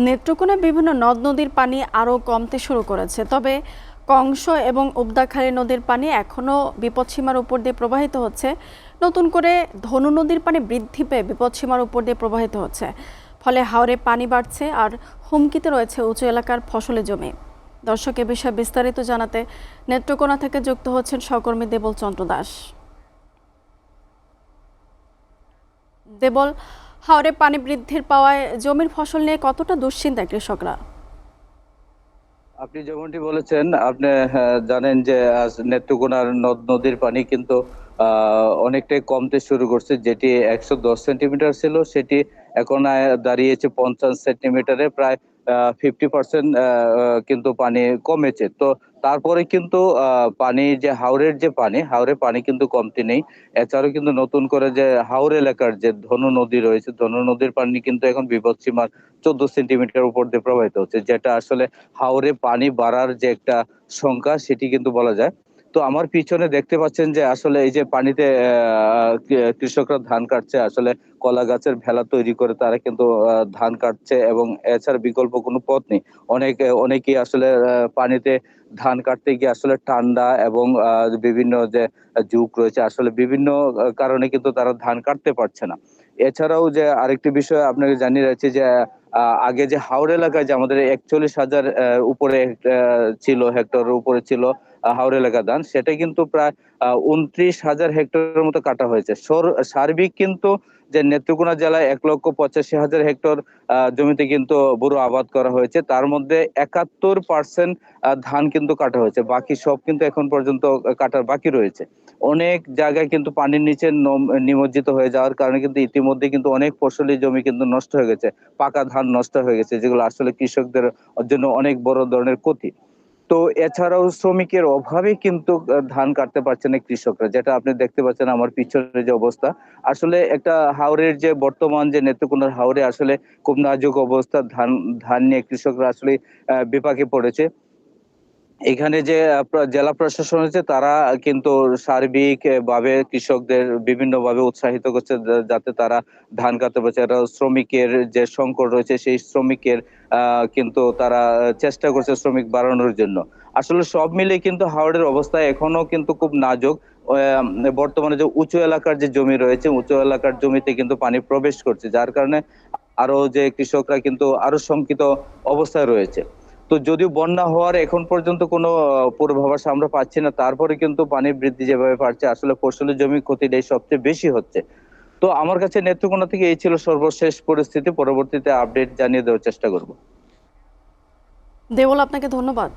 নেত্রকোনায় বিভিন্ন নদ নদীর পানি আরও কমতে শুরু করেছে, তবে কংস এবং উবদাখালী নদীর পানি এখনও বিপদসীমার উপর দিয়ে প্রবাহিত হচ্ছে। নতুন করে ধনু নদীর পানি বৃদ্ধি পেয়ে বিপদসীমার উপর দিয়ে প্রবাহিত হচ্ছে, ফলে হাওরে পানি বাড়ছে আর হুমকিতে রয়েছে উঁচু এলাকার ফসলি জমি। দর্শক, এ বিষয়ে বিস্তারিত জানাতে নেত্রকোনা থেকে যুক্ত হচ্ছেন সহকর্মী দেবল চন্দ্র দাস। দেবল, হাওরে পানি বৃদ্ধির পাওয়ায় জমির ফসল নিয়ে কতটা দুশ্চিন্তায় কৃষকরা? আপনি যেমনটি বলেছেন, আপনি জানেন যে নেত্রকোনার নদ নদীর পানি কিন্তু অনেকটাই কমতে শুরু করছে। যেটি ১১০ সেন্টিমিটার ছিল, সেটি এখন দাঁড়িয়েছে ৫০ সেন্টিমিটারে, প্রায় 50% কিন্তু পানি কমেছে। তো তারপরে কিন্তু পানি যে হাওরের যে পানি, হাওরের পানি কিন্তু কমতি নেই। এছাড়াও কিন্তু নতুন করে যে হাওর এলাকার যে ধনু নদী রয়েছে, ধনু নদীর পানি কিন্তু এখন বিপদসীমার ১৪ সেন্টিমিটার উপর দিয়ে প্রবাহিত হচ্ছে, যেটা আসলে হাওরে পানি বাড়ার যে একটা সংখ্যা, সেটি কিন্তু বলা যায়। তো আমার পিছনে দেখতে পাচ্ছেন যে আসলে এই যে পানিতে কৃষকরা ধান কাটছে, আসলে কলা গাছের ভেলা তৈরি করে তারা কিন্তু ধান কাটছে, এবং এছাড়া বিকল্প কোনো পথ নেই। অনেকেই আসলে পানিতে ধান কাটতে গিয়ে আসলে ঠান্ডা এবং বিভিন্ন যে ঝুঁক রয়েছে, আসলে বিভিন্ন কারণে কিন্তু তারা ধান কাটতে পারছে না। এছাড়াও যে আরেকটি বিষয় আপনাকে জানিয়ে রাখছি যে আগে যে হাওর এলাকায় যে আমাদের ৪১,০০০ উপরে ছিল, হেক্টরের উপরে ছিল হাওর এলাকার ধান, সেটা কিন্তু প্রায় ২৯,০০০ হেক্টরের মতো কাটা হয়েছে। সার্বিক কিন্তু যে নেত্রকোনা জেলায় ১,৮৫,০০০ হেক্টর জমিতে কিন্তু বোরো আবাদ করা হয়েছে। তার মধ্যে ৭১% ধান কিন্তু কাটা হয়েছে। বাকি সব কিন্তু এখন পর্যন্ত কাটার বাকি রয়েছে। অনেক জায়গায় কিন্তু পানির নিচে নিমজ্জিত হয়ে যাওয়ার কারণে কিন্তু ইতিমধ্যে কিন্তু অনেক ফসলি জমি কিন্তু নষ্ট হয়ে গেছে। পাকা ধান নষ্ট হয়ে গেছে, যেগুলো আসলে কৃষকদের জন্য অনেক বড় ধরনের ক্ষতি। তো এছাড়াও শ্রমিকের অভাবে কিন্তু ধান কাটতে পারছে না কৃষকরা, যেটা আপনি দেখতে পাচ্ছেন আমার পিছনে যে অবস্থা। আসলে একটা হাওরের যে বর্তমান যে নেত্রকোনার হাওরে আসলে খুব নাজুক অবস্থা, ধান ধান নিয়ে কৃষকরা আসলে বিপাকে পড়েছে। এখানে যে জেলা প্রশাসন আছে, তারা কিন্তু সার্বিক ভাবে কৃষকদের বিভিন্নভাবে উৎসাহিত করছে, যাতে তারা ধান কাটতে পারছে। এটা শ্রমিকের যে সংকট রয়েছে, সেই শ্রমিকের কিন্তু তারা চেষ্টা করছে শ্রমিক বাড়ানোর জন্য। আসলে সব মিলে কিন্তু হাওড়ের অবস্থা এখনো কিন্তু খুব নাজুক। বর্তমানে যে উঁচু এলাকার যে জমি রয়েছে, উঁচু এলাকার জমিতে কিন্তু পানি প্রবেশ করছে, যার কারণে আরো যে কৃষকরা কিন্তু আরো শঙ্কিত অবস্থায় রয়েছে। তো যদিও বন্যা হওয়ার এখন পর্যন্ত কোনো পূর্বাভাস আমরা পাচ্ছি না, তারপরে কিন্তু পানি বৃদ্ধি যেভাবে বাড়ছে, আসলে ফসলি জমির ক্ষতিটাই সবচেয়ে বেশি হচ্ছে। তো আমার কাছে নেত্রকোনা থেকে এই ছিল সর্বশেষ পরিস্থিতি। পরবর্তীতে আপডেট জানিয়ে দেওয়ার চেষ্টা করব। দেবল, আপনাকে ধন্যবাদ।